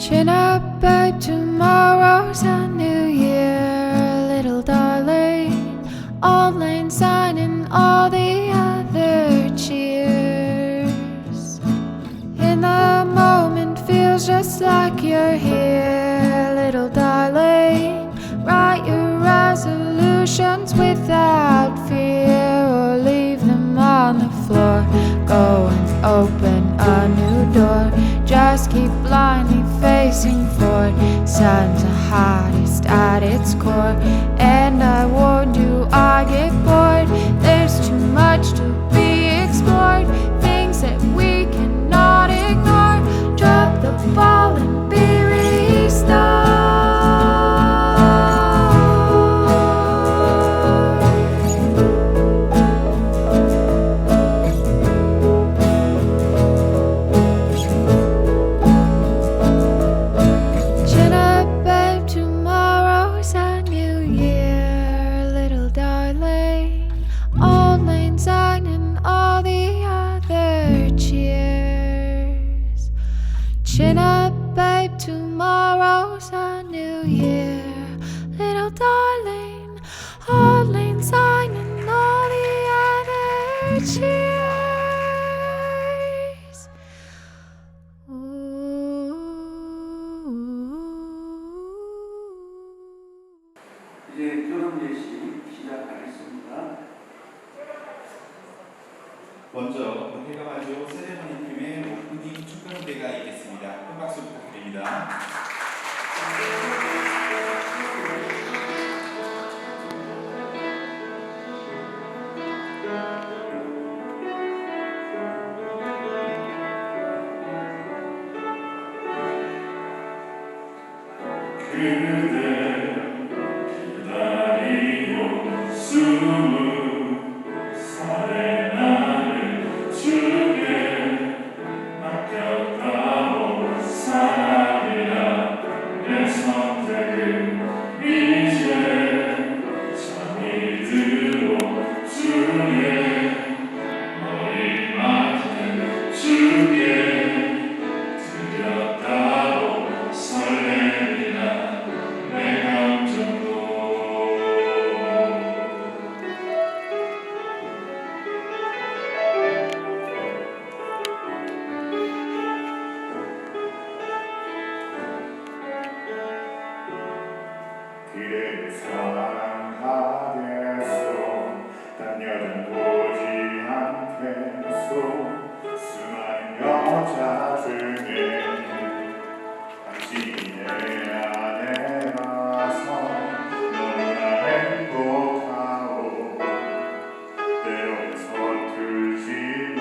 Chin up, babe, tomorrow's a new year, little darling. Old Lang Syne and all the other cheers. In the moment feels just like you're here, little darling. Write your resolutions without fear, or leave them on the floor. Go and open a new door. Just keep blindly facing forward. Sun's the hottest at its core, and I warned you I get bored. There's too much to be explored, things that we cannot ignore. Drop the ball and be restored. Chin up, babe, tomorrow's a new year, little darling. Old Lang Syne and all the other cheers. Chin up, babe, tomorrow's a new year, little darling. Old Lang Syne and all the other cheers. Ooh. 이제 결혼 예식 시작하겠습니다. 먼저 은혜가 가족 세레머니 팀의 오프닝 축하 무대가 있겠습니다. 큰 박수 부탁드립니다. 그대 기다리고 숨은 살에 나를 주게 맡겼다오. 사랑이라 내 선택은 이제 잠이 들어 주게 머리 맡은 주게 드렸다오. 설렘이나 내 감정도 그대를 사랑하겠소. 딴 여자는 보지 않겠소. 수많은 여자 중에 당신이 내 아내라서 너무나 행복하오. 때로는 서툴지만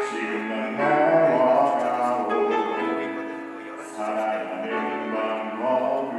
지금 난 해와가오. 살아가는 방법을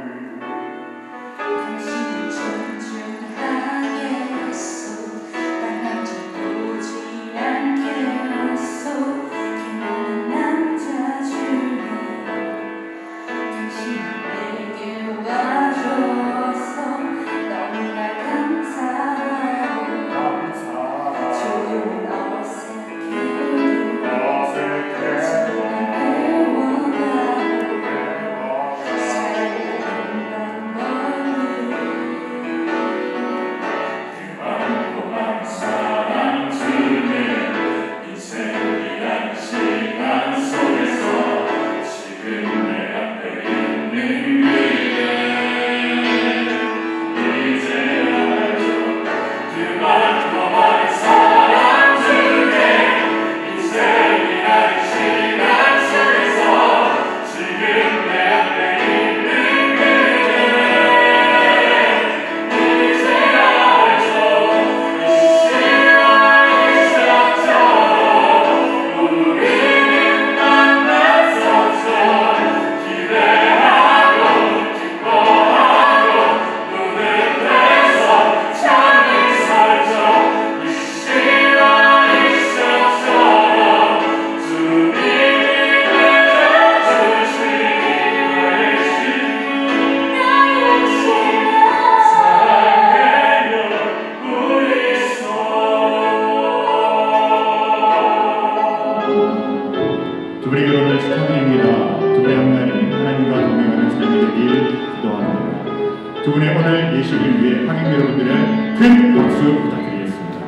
두 분의 결혼을 축하드립니다. 두 분의 앞날이 하나님과 동행하는 삶이 되길 기도합니다. 두 분의 오늘 예식을 위해 하객 여러분들의 큰 박수 부탁드리겠습니다.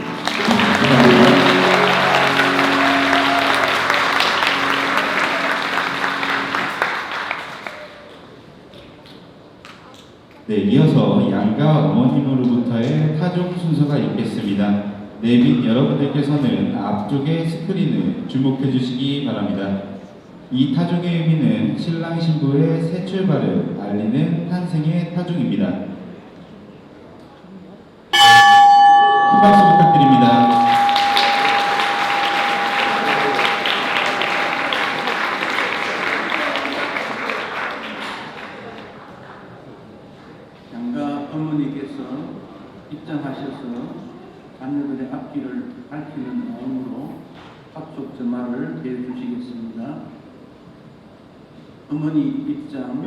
감사합니다. 네, 이어서 양가 어머님으로부터의 타종 순서가 있겠습니다. 네, 및 여러분들께서는 앞쪽의 스크린을 주목해 주시기 바랍니다. 이 타종의 의미는 신랑 신부의 새 출발을 알리는 탄생의 타종입니다. 큰 박수 부탁드립니다. 양가 어머니께서 입장하셔서 자녀들의 앞길을 밝히는 마음으로 합속 전말을 해주시겠습니다. 어머니 입장.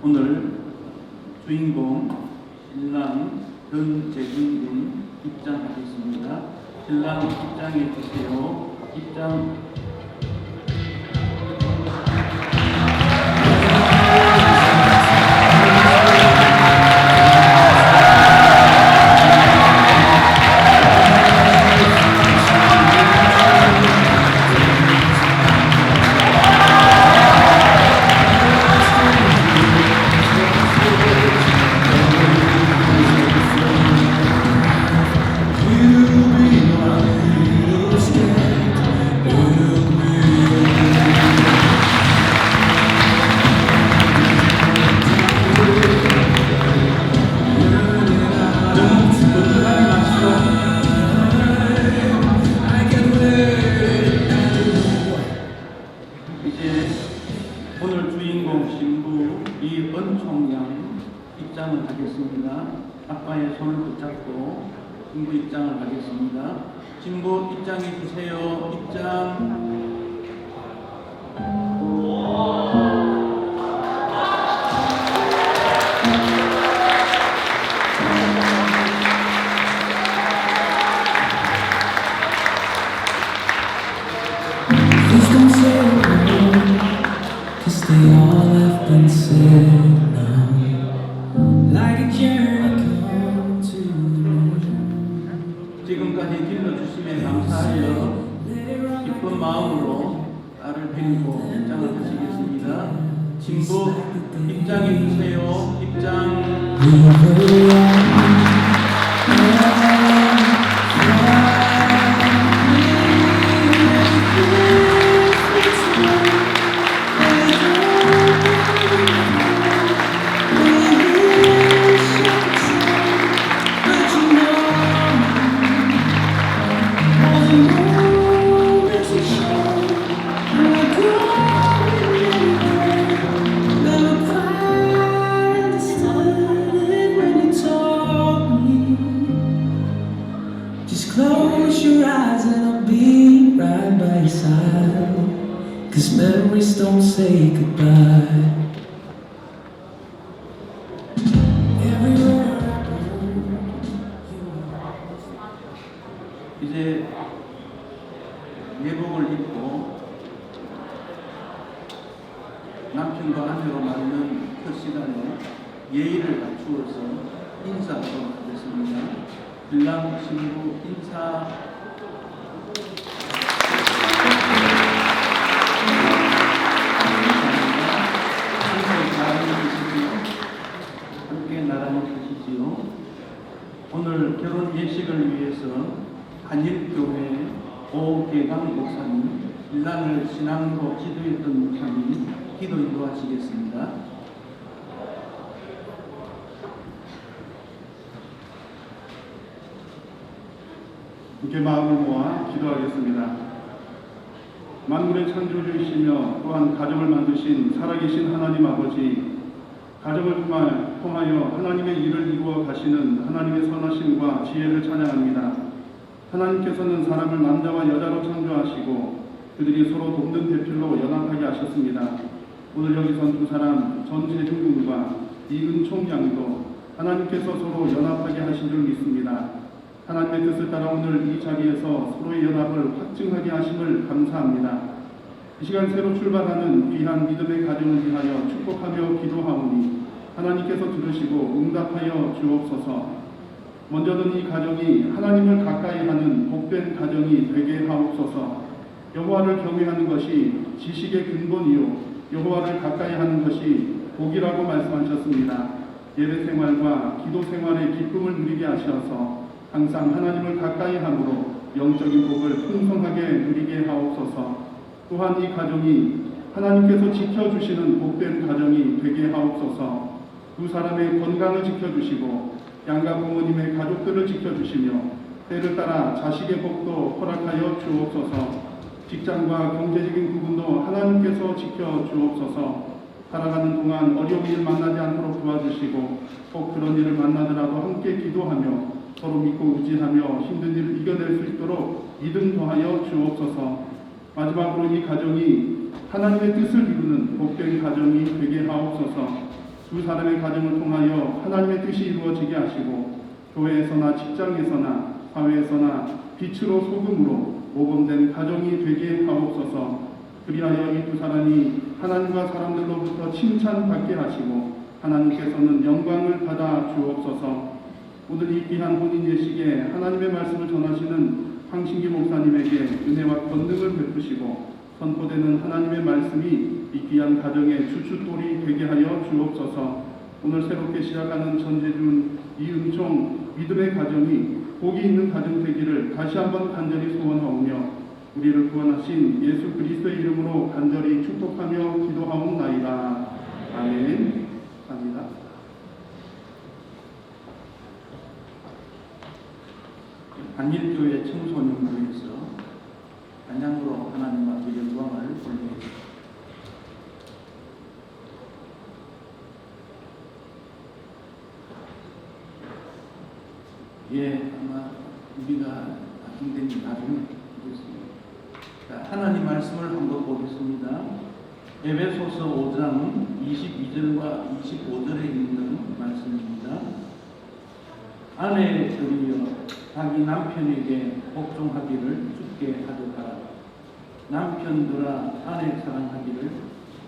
오늘 주인공 신랑 변재준 군 입장하겠습니다. 신랑 입장해 주세요. 입장. 이제 오늘 주인공 신부 이은총양 입장을 하겠습니다. 아빠의 손을 붙잡고 신부 입장을 하겠습니다. 신부 입장해 주세요. 입장. Please don't say a word, 'cause they all have been said now. Like a journey come to 지금까지 길러주심에 감사하여 기쁜 마음으로 나를 빌고 입장을 하시겠습니다. 신부 입장해 주세요. 입장. Just close your eyes and I'll be right by your side. 'Cause memories don't say goodbye. Every word 이제 예복을 입고 남편과 아내로 맞는 그 시간에 예의를 갖추어서 인사하도록 하겠습니다. 신랑 신부 인사. 함께 나란히 하시지요. 오늘 결혼 예식을 위해서 한일교회 오계강 목사님, 신랑을 신앙으로 지도했던 목사님 기도 인도하시겠습니다. 함께 마음을 모아 기도하겠습니다. 만물의 창조주이시며 또한 가정을 만드신 살아계신 하나님 아버지, 가정을 통하여 하나님의 일을 이루어 가시는 하나님의 선하심과 지혜를 찬양합니다. 하나님께서는 사람을 남자와 여자로 창조하시고 그들이 서로 돕는 대필로 연합하게 하셨습니다. 오늘 여기선 두 사람 전재중 군과 이은총 양도 하나님께서 서로 연합하게 하신 줄 믿습니다. 하나님의 뜻을 따라 오늘 이 자리에서 서로의 연합을 확증하게 하심을 감사합니다. 이 시간 새로 출발하는 귀한 믿음의 가정을 위하여 축복하며 기도하오니 하나님께서 들으시고 응답하여 주옵소서. 먼저는 이 가정이 하나님을 가까이 하는 복된 가정이 되게 하옵소서. 여호와를 경외하는 것이 지식의 근본이요 여호와를 가까이 하는 것이 복이라고 말씀하셨습니다. 예배 생활과 기도 생활의 기쁨을 누리게 하셔서 항상 하나님을 가까이 함으로 영적인 복을 풍성하게 누리게 하옵소서. 또한 이 가정이 하나님께서 지켜주시는 복된 가정이 되게 하옵소서. 두 사람의 건강을 지켜주시고 양가 부모님의 가족들을 지켜주시며 때를 따라 자식의 복도 허락하여 주옵소서. 직장과 경제적인 부분도 하나님께서 지켜주옵소서. 살아가는 동안 어려운 일 만나지 않도록 도와주시고 꼭 그런 일을 만나더라도 함께 기도하며 서로 믿고 의지하며 힘든 일을 이겨낼 수 있도록 믿음 더하여 주옵소서. 마지막으로 이 가정이 하나님의 뜻을 이루는 복된 가정이 되게 하옵소서. 두 사람의 가정을 통하여 하나님의 뜻이 이루어지게 하시고 교회에서나 직장에서나 사회에서나 빛으로 소금으로 모범된 가정이 되게 하옵소서. 그리하여 이 두 사람이 하나님과 사람들로부터 칭찬받게 하시고 하나님께서는 영광을 받아 주옵소서. 오늘 이 귀한 혼인 예식에 하나님의 말씀을 전하시는 황신기 목사님에게 은혜와 권능을 베푸시고 선포되는 하나님의 말씀이 이 귀한 가정의 주춧돌이 되게 하여 주옵소서. 오늘 새롭게 시작하는 전재준, 이은총 믿음의 가정이 복이 있는 가정 되기를 다시 한번 간절히 소원하오며 우리를 구원하신 예수 그리스도의 이름으로 간절히 축복하며 기도하옵나이다. 아멘. 감사합니다. 한일교회 청소년부에서 찬양으로 하나님 앞에 영광을 올리겠습니다. 예, 아마 우리가 낙인된 나중에 보겠습니다. 자, 하나님 말씀을 한번 보겠습니다. 에베소서 5장 22절과 25절에 있는 말씀입니다. 아내들이여 자기 남편에게 복종하기를 주께 하도하라. 남편들아 아내 사랑하기를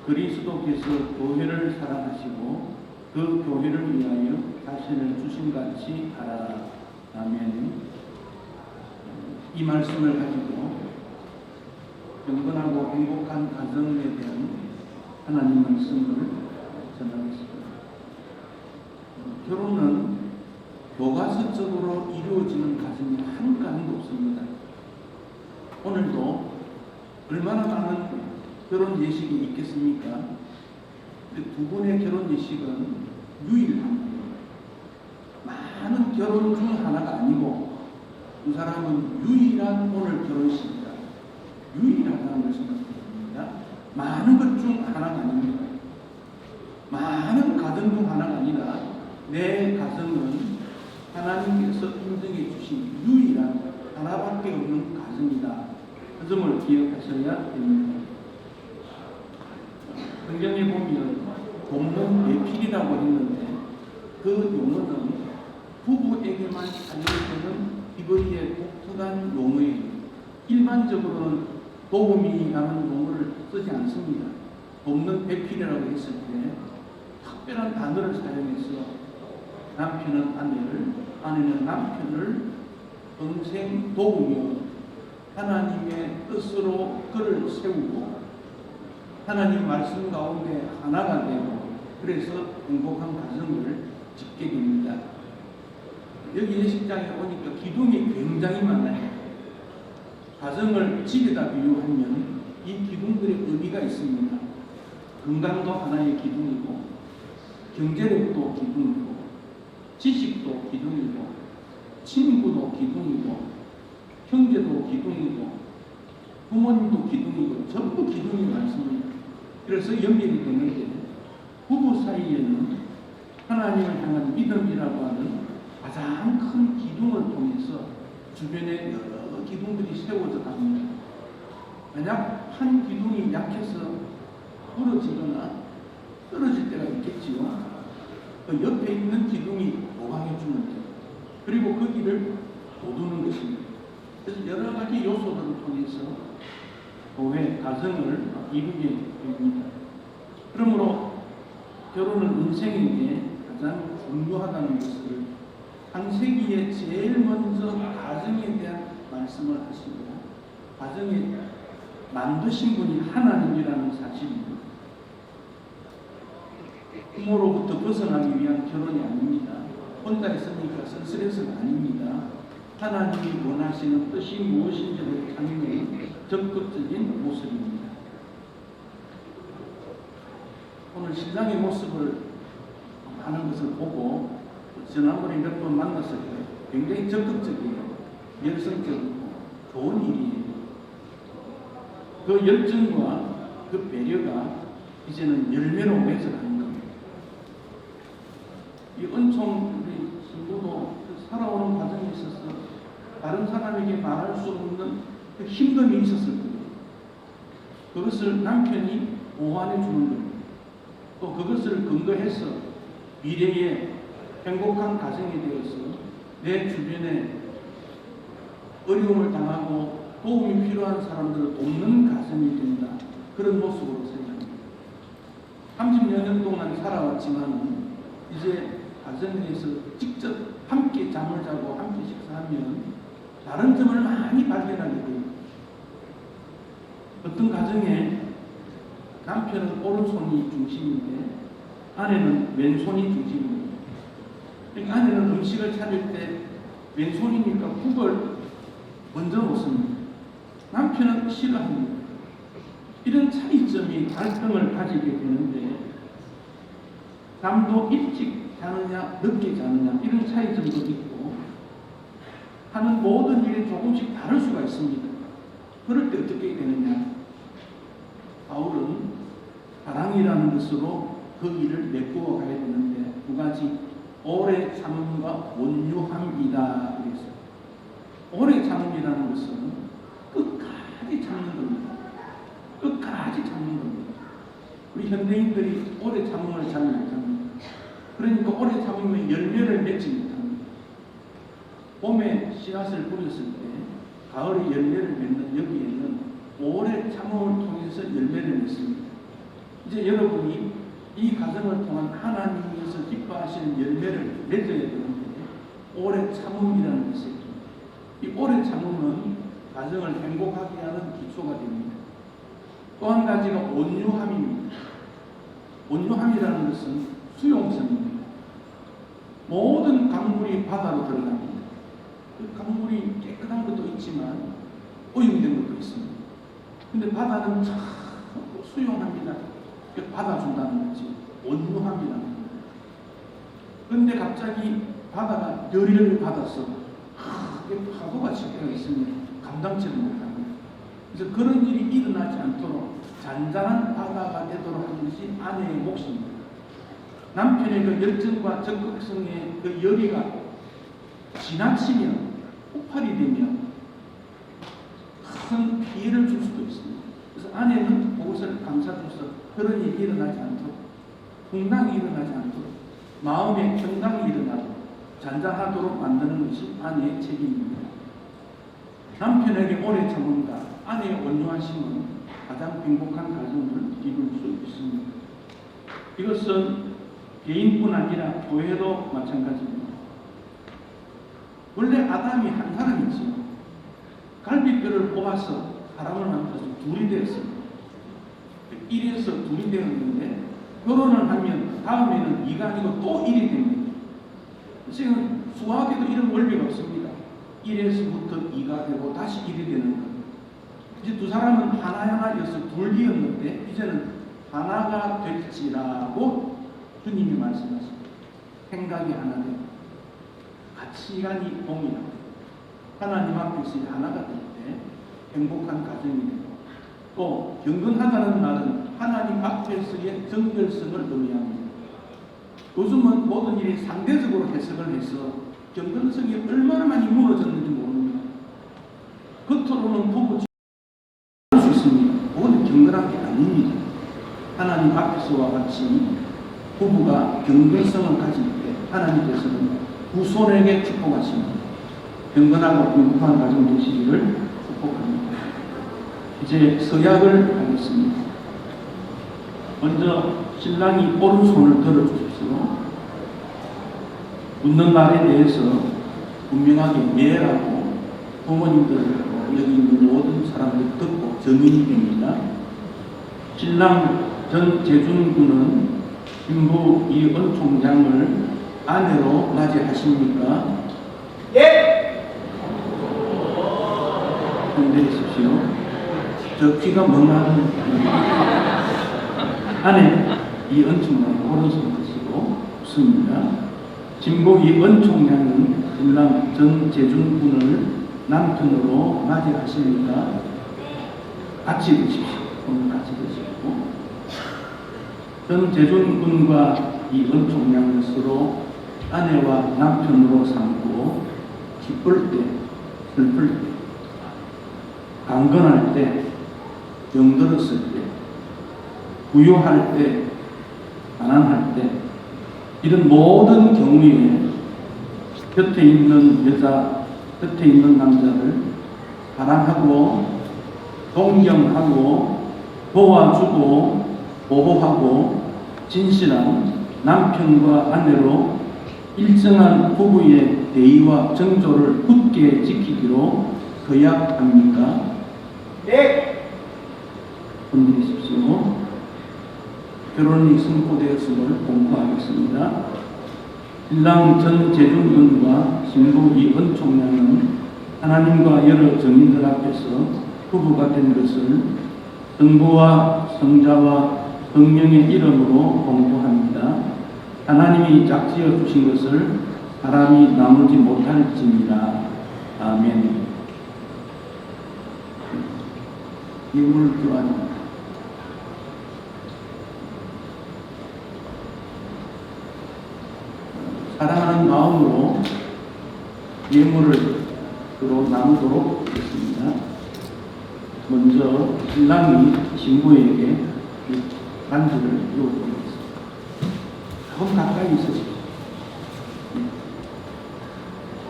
그리스도께서 교회를 사랑하시고 그 교회를 위하여 자신을 주심같이 하라. 아멘. 이 말씀을 가지고 경건하고 행복한 가정에 대한 하나님 말씀을 전하겠습니다. 결혼은 교과서적으로 이루어지는 가정이 한가운도 없습니다. 오늘도 얼마나 많은 결혼 예식이 있겠습니까? 두 분의 결혼 예식은 유일합니다. 많은 결혼 중 하나가 아니고 두 사람은 유일한 오늘 결혼식이다. 유일하다는 것을 생각합니다. 많은 것 중 하나가 아닙니다. 많은 가정 중 하나가 아니라 내 가정은 하나님께서 인정해 주신 유일한 하나밖에 없는 가정이다. 그 점을 기억하셔야 됩니다. 성경에 보면 본문 예필이라고 했는데 그 용어는 부부에게만 알려지는 히브리의 독특 수단 용어예요. 일반적으로는 도움이라는 용어를 쓰지 않습니다. 돕는 배필이라고 했을 때 특별한 단어를 사용해서 남편은 아내를, 아내는 남편을 평생 도우며 하나님의 뜻으로 그를 세우고 하나님 말씀 가운데 하나가 되고 그래서 행복한 가정을 짓게 됩니다. 여기 예식장에 오니까 기둥이 굉장히 많아요. 가정을 집에다 비유하면 이 기둥들의 의미가 있습니다. 건강도 하나의 기둥이고 경제력도 기둥이고 지식도 기둥이고 친구도 기둥이고 형제도 기둥이고 부모님도 기둥이고 전부 기둥이 많습니다. 그래서 연결이 되는데 부부 사이에는 하나님을 향한 믿음이라고 하는 가장 큰 기둥을 통해서 주변에 여러 기둥들이 세워져 갑니다. 만약 한 기둥이 약해서 부러지거나 떨어질 때가 있겠지요. 그 옆에 있는 기둥이 보강해 주는 데 그리고 거기를 도두는 것입니다. 그래서 여러 가지 요소들을 통해서 교회, 가정을 이루게 됩니다. 그러므로 결혼은 인생에게 가장 중요하다는 것을 창세기에 제일 먼저 가정에 대한 말씀을 하십니다. 가정에 만드신 분이 하나님이라는 사실입니다. 부모로부터 벗어나기 위한 결혼이 아닙니다. 혼자 있으니까 쓸쓸해서가 아닙니다. 하나님이 원하시는 뜻이 무엇인지를 찾는 적극적인 모습입니다. 오늘 신랑의 모습을 하는 것을 보고 지난번에 몇 번 만났을 때 굉장히 적극적이에요. 열성적이고 좋은 일이에요. 그 열정과 그 배려가 이제는 열매로 맺어가는 겁니다. 이 은총 우리 친구도 살아오는 과정에 있어서 다른 사람에게 말할 수 없는 그 힘듦이 있었을 거예요. 그것을 남편이 보완해 주는 겁니다. 또 그것을 근거해서 미래에 행복한 가정이 되어서 내 주변에 어려움을 당하고 도움이 필요한 사람들을 돕는 가정이 된다. 그런 모습으로 생각합니다. 30여 년 동안 살아왔지만 이제 가정에서 직접 함께 잠을 자고 함께 식사하면 다른 점을 많이 발견하게 됩니다. 어떤 가정에 남편은 오른손이 중심인데 아내는 왼손이 중심입니다. 그러니까 아내는 음식을 차릴 때 왼손이니까 국을 먼저 놓습니다. 남편은 싫어합니다. 이런 차이점이 갈등을 가지게 되는데 잠도 일찍 자느냐 늦게 자느냐 이런 차이점도 있고 하는 모든 일이 조금씩 다를 수가 있습니다. 그럴 때 어떻게 되느냐? 바울은 사랑이라는 것으로 그 일을 메꾸어 가야 되는데 두 가지 오래 참음과 온유함이다 그랬어요. 오래 참음이라는 것은 끝까지 참는 겁니다. 끝까지 참는 겁니다. 우리 현대인들이 오래 참음을 잘 못합니다. 그러니까 오래 참으면 열매를 맺지 못합니다. 봄에 씨앗을 뿌렸을 때 가을에 열매를 맺는 여기에는 오래 참음을 통해서 열매를 맺습니다. 이제 여러분이 이 과정을 통한 하나님께서 기뻐하시는 열매를 맺어야 되는데 오래 참음이라는 것이 이 오래 참음은 가정을 행복하게 하는 기초가 됩니다. 또 한 가지가 온유함입니다. 온유함이라는 것은 수용성입니다. 모든 강물이 바다로 들어갑니다. 그 강물이 깨끗한 것도 있지만 오염된 것도 있습니다. 근데 바다는 참 수용합니다. 받아준다는 거지. 온유함이라는 겁니다. 그런데 갑자기 바다가 열의를 받아서 크게 파도가 칠 때가 있으면 감당치를 못합니다. 그래서 그런 일이 일어나지 않도록 잔잔한 바다가 되도록 하는 것이 아내의 몫입니다. 남편의 그 열정과 적극성의 그 열의가 지나치면 폭발이 되면 큰 피해를 줄 수도 있습니다. 그래서 아내는 그것을 감싸줘서 그런 일이 일어나지 않도록 풍랑이 일어나지 않도록 마음의 평강이 일어나도록 잔잔하도록 만드는 것이 아내의 책임입니다. 남편에게 오래 참음과 아내의 온유하심은 가장 행복한 가정을 이룰 수 있습니다. 이것은 개인뿐 아니라 교회도 마찬가지입니다. 원래 아담이 한 사람이지요. 갈비뼈를 뽑아서 사람을 만들어서 둘이 되었습니다. 1에서 2이 되었는데 결혼을 하면 다음에는 2가 아니고 또 1이 됩니다. 지금 수학에도 이런 원리가 없습니다. 1에서부터 2가 되고 다시 1이 되는 것. 이제 두 사람은 하나여서 둘이었는데 이제는 하나가 될지라고 주님이 말씀하십니다. 생각이 하나 되고 가치관이 동일하고 하나님 앞에서 하나가 될 때 행복한 가정이 되고 또 경건하다는 말은 하나님 앞에서의 정결성을 의미합니다. 요즘은 모든 일이 상대적으로 해석을 해서 경건성이 얼마나 많이 무너졌는지 모릅니다. 겉으로는 보고 할 수 있습니다. 그건 경건한 게 아닙니다. 하나님 앞에서와 같이 부부가 경건성을 가질 때 하나님께서는 후손에게 축복하십니다. 경건하고 행복한 가정 되시기를 축복합니다. 이제 서약을 하겠습니다. 먼저 신랑이 오른손을 들어주십시오. 묻는 말에 대해서 분명하게 예라고 부모님들 여기 있는 모든 사람들이 듣고 증인이 됩니다. 신랑 전재준 군은 신부 이은 총장을 아내로 맞이하십니까? 예! 내리십시오. 저 귀가 멍하니 아내 이은 총장 오른손 드시고 웃습니다. 신부 이은 총장은 신랑 전재준 군을 남편으로 맞이하십니까? 같이 드십시오. 오늘 같이 드시고 전재준 군과 이은 총장은 서로 아내와 남편으로 삼고 기쁠 때, 슬플 때, 강건할 때, 병들었을 때, 부유할 때, 가난할 때 이런 모든 경우에 곁에 있는 여자, 곁에 있는 남자를 사랑하고 동경하고 도와주고 보호하고 진실한 남편과 아내로 일정한 부부의 대의와 정조를 굳게 지키기로 서약합니까? 네! 손들이십시오. 결혼이 선고되었음을 공포하겠습니다. 신랑 전재준 군과 신부 이은 총장은 하나님과 여러 정인들 앞에서 부부가 된 것을 성부와 성자와 성령의 이름으로 공포합니다. 하나님이 짝지어 주신 것을 사람이 나누지 못할지니라. 아멘. 예물을 교환합니다. 사랑하는 마음으로 예물을 서로 나누도록 하겠습니다. 먼저 신랑이 신부에게 반지를 이어드리겠습니다. 조금 가까이 있으십시오.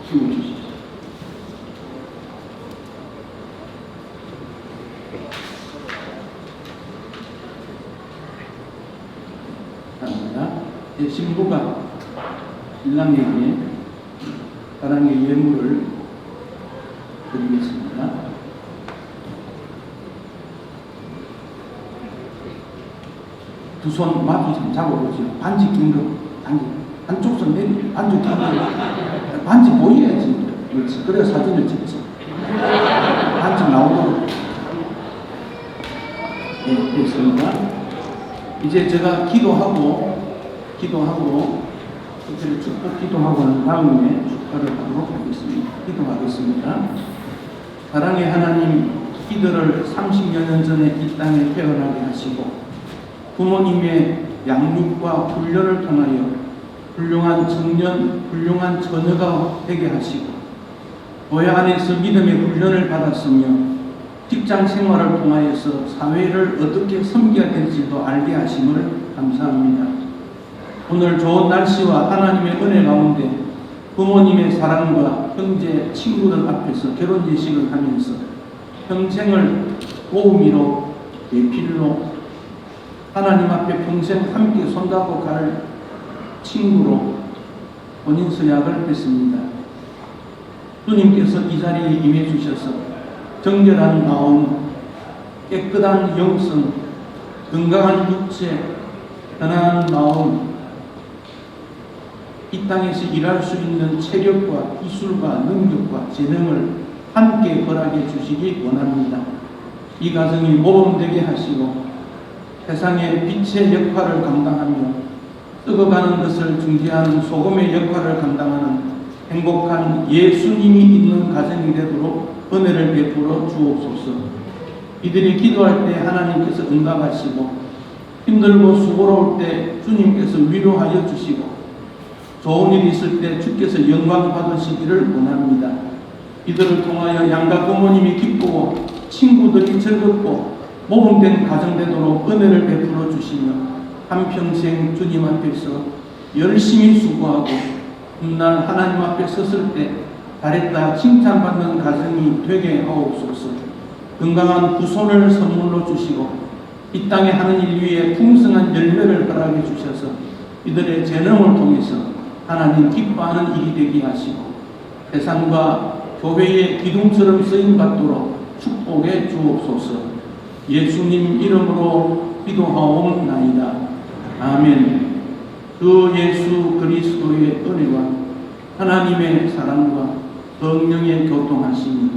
키워주십시오. 감사합니다. 신부가 신랑에게 사랑의 예물을 드리겠습니다. 두 손 마주 좀 잡아보세요. 반지 낀 거, 반지 한쪽 손 내리, 반지 낀 거, 반지 보여야지. 그렇지. 그래야 사진을 찍지. 반지 나오도록. 네, 됐습니다. 이제 제가 기도하고 이제 축복 기도하고 난 다음에 축하를 하도록 하겠습니다. 기도하겠습니다. 사랑의 하나님, 이들을 30여 년 전에 이 땅에 태어나게 하시고 부모님의 양육과 훈련을 통하여 훌륭한 청년, 훌륭한 처녀가 되게 하시고 교회 안에서 믿음의 훈련을 받았으며 직장 생활을 통하여서 사회를 어떻게 섬겨야 될지도 알게 하심을 감사합니다. 오늘 좋은 날씨와 하나님의 은혜 가운데 부모님의 사랑과 형제, 친구들 앞에서 결혼 예식을 하면서 평생을 모음이로 배필로 하나님 앞에 평생 함께 손잡고 갈 친구로 본인 서약을 했습니다. 주님께서 이 자리에 임해 주셔서 정결한 마음, 깨끗한 영성, 건강한 육체, 편안한 마음, 이 땅에서 일할 수 있는 체력과 기술과 능력과 재능을 함께 허락해 주시기 원합니다. 이 가정이 모범되게 하시고 세상의 빛의 역할을 감당하며 썩어가는 것을 중재하는 소금의 역할을 감당하는 행복한 예수님이 있는 가정이 되도록 은혜를 베풀어 주옵소서. 이들이 기도할 때 하나님께서 응답하시고 힘들고 수고로울 때 주님께서 위로하여 주시고 좋은 일이 있을 때 주께서 영광 받으시기를 원합니다. 이들을 통하여 양가 부모님이 기쁘고 친구들이 즐겁고 모범된 가정 되도록 은혜를 베풀어 주시며 한평생 주님 앞에서 열심히 수고하고 훗날 하나님 앞에 섰을 때 잘했다 칭찬받는 가정이 되게 하옵소서. 건강한 후손을 선물로 주시고 이 땅에 하는 일 위에 풍성한 열매를 허락해 주셔서 이들의 재능을 통해서 하나님 기뻐하는 일이 되게 하시고 세상과 교회의 기둥처럼 쓰임받도록 축복해 주옵소서. 예수님 이름으로 기도하옵나이다. 아멘. 그 예수 그리스도의 은혜와 하나님의 사랑과 성령의 교통하심이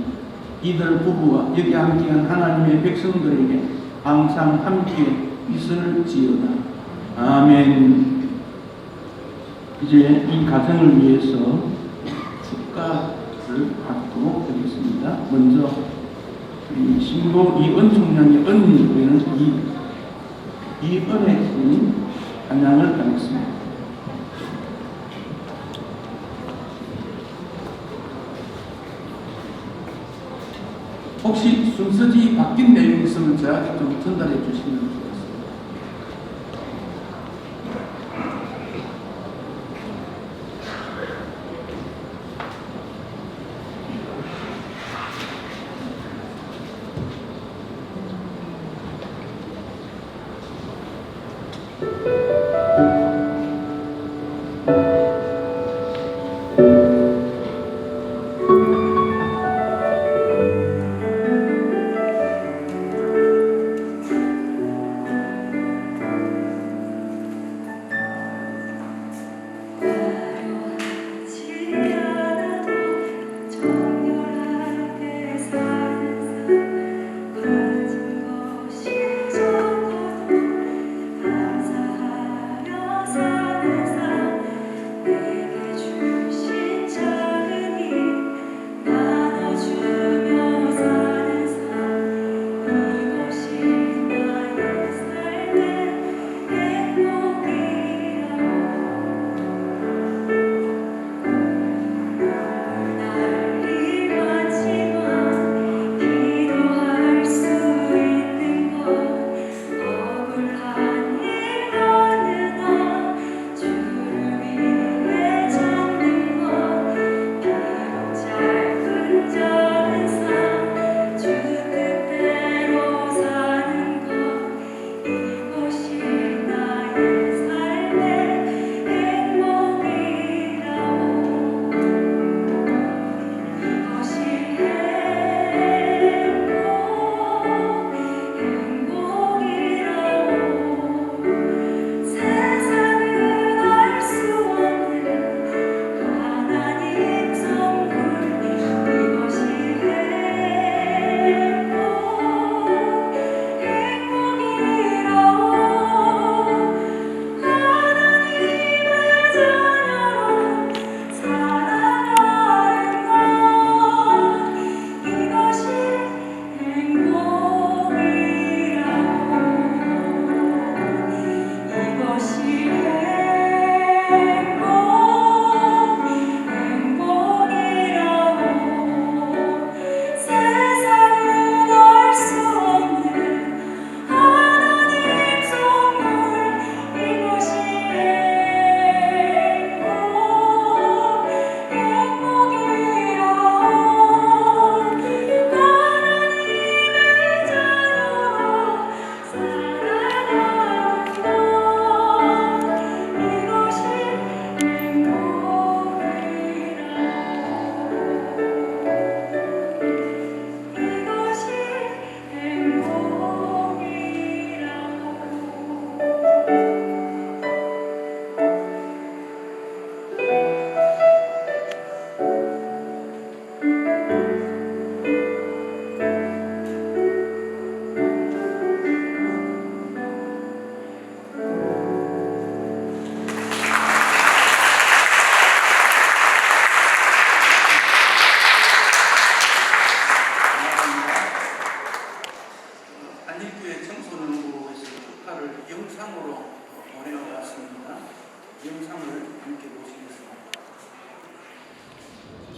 이들 부부와 여기 함께한 하나님의 백성들에게 항상 함께 있을지어다. 아멘. 이제 이 가정을 위해서 축가를 받도록 하겠습니다. 먼저 이 신부 이은총장의 언니에는 이은혜님 찬양을 하겠습니다. 혹시 순서지 바뀐 내용이 있으면 저한테 좀 전달해 주시면 좋겠습니다.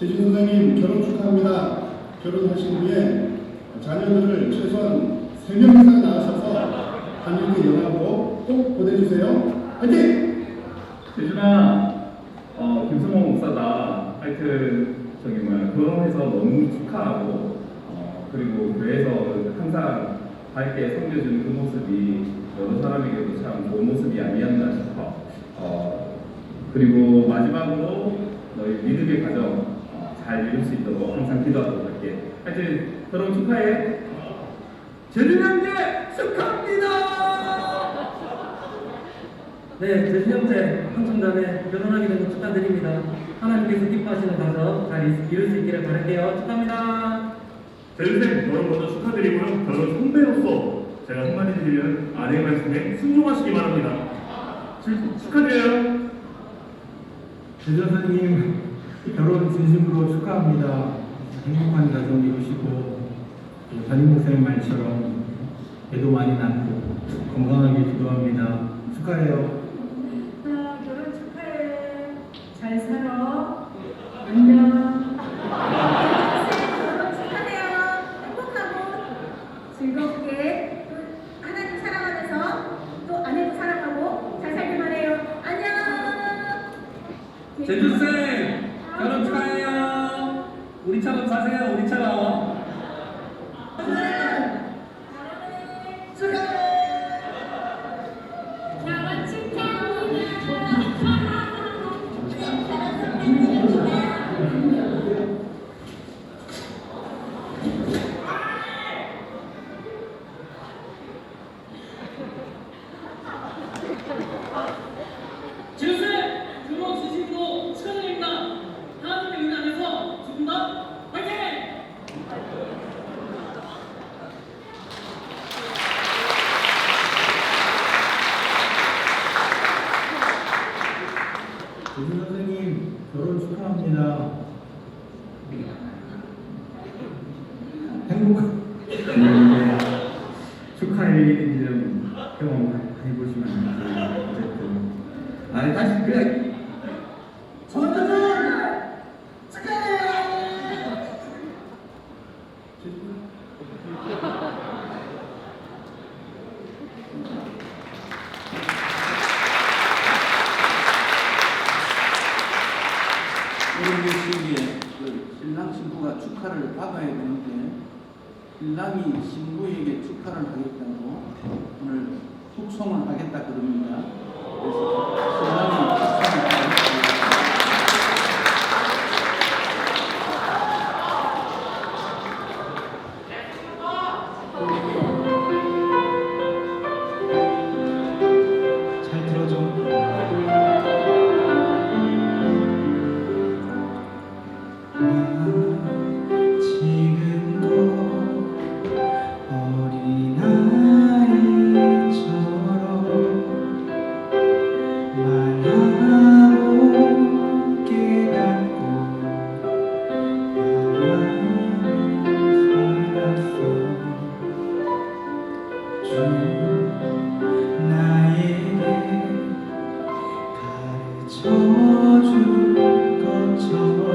재준 선생님 결혼 축하합니다. 결혼하신 후에 자녀들을 최소한 3명 이상 낳으셔서 단일기 영화로 꼭 보내주세요. 화이팅! 재준아, 김승호 목사가 하여튼 결혼해서 너무 축하하고 그리고 교회에서 항상 밝게 섬겨주는 그 모습이 여러 사람에게도 참 좋은 모습이 아니었나 싶어. 그리고 마지막으로 너희 믿음의 가정 잘 이룰 수 있도록 항상 기도하도록 할게. 하여튼 결혼 축하해. 재준 형제 축하합니다. 네, 재준 형제 한순간에 결혼하게 된 거 축하드립니다. 하나님께서 기뻐하시는 가정 잘 이룰 수 있기를 바랄게요. 축하합니다. 재준생 결혼 먼저 축하드리고요. 결혼 선배로서 제가 한마디 드리면 아내의 말씀에 순종하시기 바랍니다. 축하드려요. 재준 선생님 결혼 진심으로 축하합니다. 행복한 가정 이루시고 담임 목사님 말처럼 애도 많이 낳고 건강하게 기도합니다. 축하해요. 결혼 축하해. 잘 살아. 안녕. 결혼 축하해요. 행복하고 즐겁게 또 하나님 사랑하면서 또 아내도 사랑하고 잘 살길 바래요. 안녕. 재준쌤 결혼 축하해요. 우리처럼 사세요. 우리처럼. 결혼 축하합니다. 재준쌤 결혼 진심으로 축하드립니다. 하나님의 은혜 안에서 조금 더 화이팅! 재준 선생님 결혼 축하합니다. 행복한 축하할 일인지는 형 해보시면 안 돼요. 어쨌든 아니 다시 그냥 이런 시기에 신랑 신부가 축하를 받아야 되는데 신랑이 신부에게 축하를 하겠다고 오늘 축송을 하겠다 그럽니다. 그래서 신랑이 축송을 하겠다. 잘 들어줘. 지금도 어린아이처럼 말하고 깨닫고 말하며 살았어. 주 나에게 가르쳐준 것처럼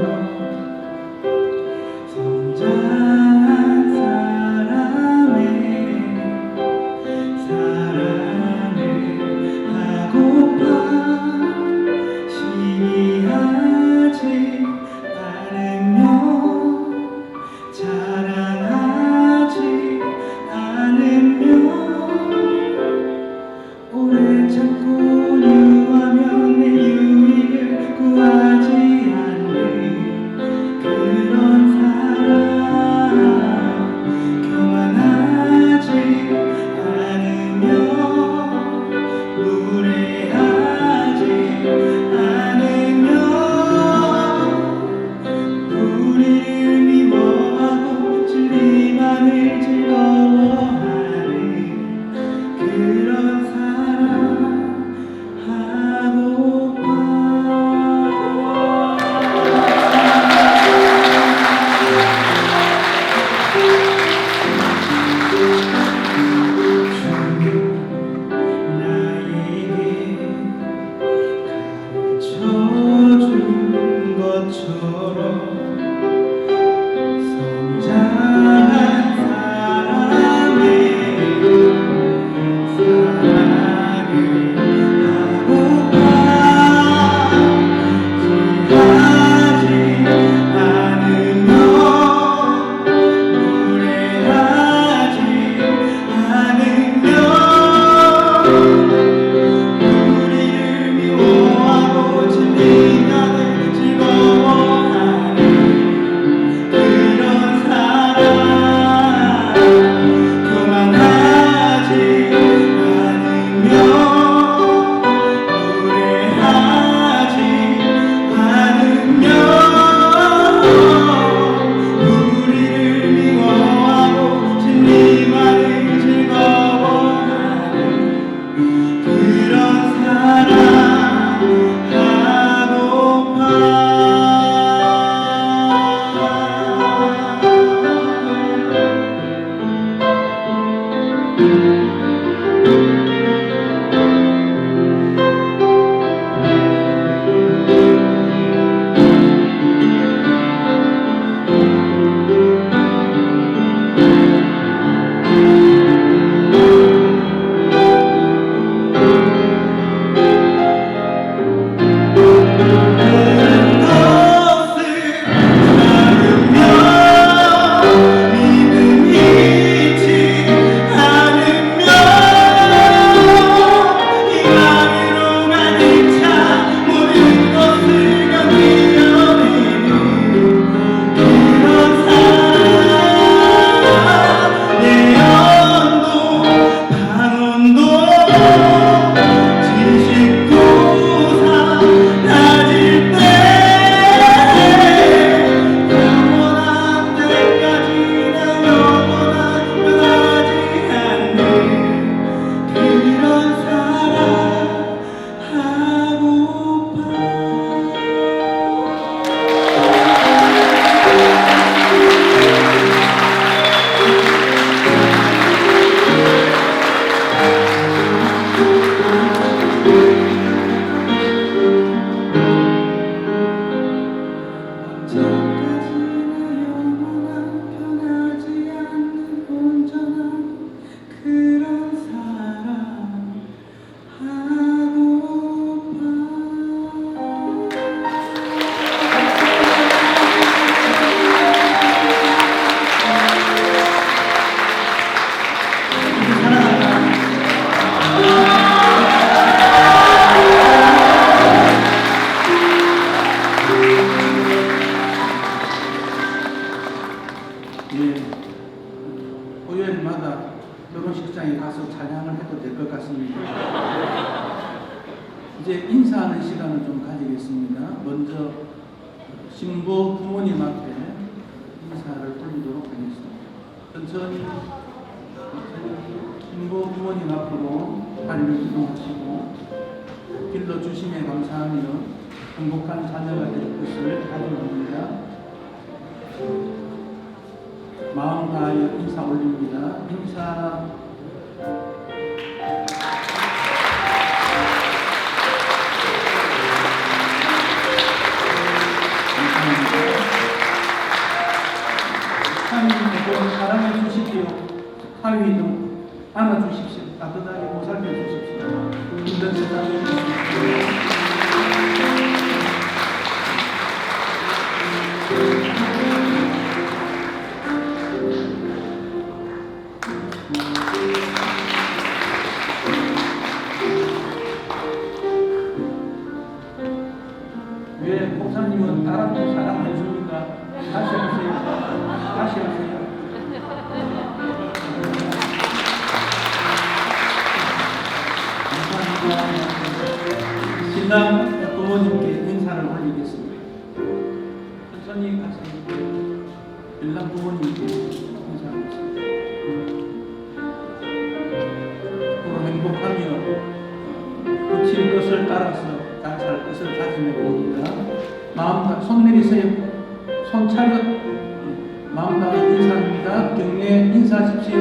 결혼식장에 가서 찬양을 해도 될 것 같습니다. 이제 인사하는 시간을 좀 가지겠습니다. 먼저 신부 부모님 앞에 인사를 올리도록 하겠습니다. 천천히 신부 부모님 앞으로 다리를 이동하시고 길러주심에 감사하며 행복한 자녀가 될 것을 가져옵니다. 마음 다하여 인사 올립니다. 인사. 하나님 사랑해 주십시오. 하위도 안아주십시오. 따뜻하게 보살펴 주십시오. 힘든 세상에 주십시오. 왜 목사님은 딸한테 사랑해 줍니까? 다시 하세요. 다시 하세요. 감사합니다. 신랑 부모님께 인사를 올리겠습니다. 천천히 가세요. 신랑 부모님께 인사하겠습니다. 앞으로 행복하며 거친 것을 따라서 잘 살 것을 다짐해 봅니다. 마음 다 손 내리세요. 손 차려. 마음 다 인사합니다. 경례 인사하십시오.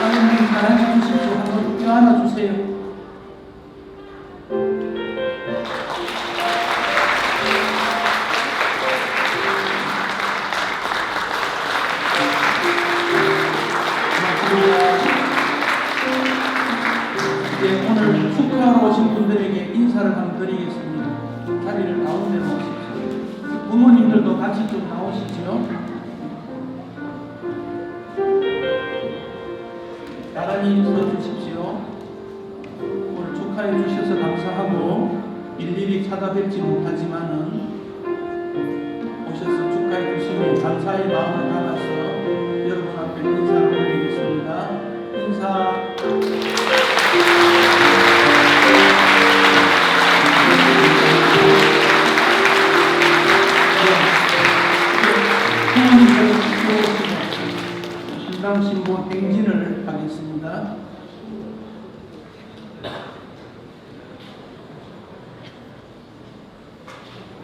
하나님 사랑해 주십시오. 한번 껴안아 주세요. 이제 오늘 축하하러 오신 분들에게 인사를 한번 드리겠습니다. 자리를 가운데 놓으십시오. 부모님들도 같이 좀 나오시죠. 나란히 서주십시오. 오늘 축하해 주셔서 감사하고 일일이 찾아뵙지 못하지만은 오셔서 축하해 주시면 감사의 마음을 담아서 여러분 앞에 인사를 올리겠습니다. 인사. 신랑 신부 행진을 하겠습니다.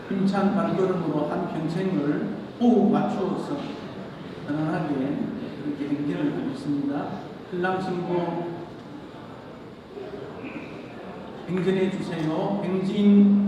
힘찬 발걸음으로 한 평생을 호흡 맞추어서 편안하게 그렇게 행진을 하겠습니다. 신랑 신부 행진해 주세요. 행진.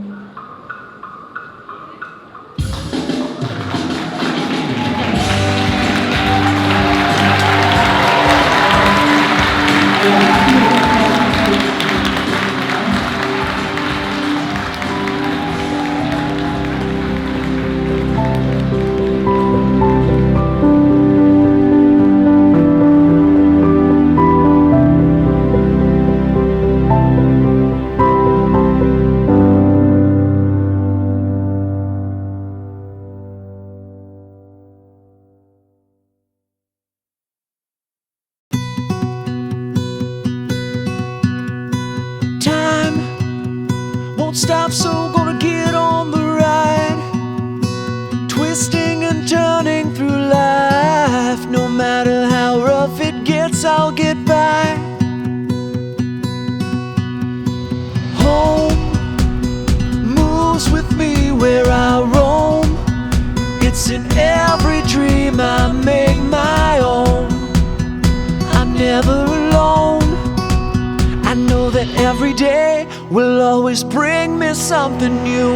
Stop, so gonna get on the ride, twisting and turning through life. No matter how rough it gets, I'll get by. Home moves with me where I roam. It's in every dream I make my own. I'm never alone. I know that every day will always bring me something new.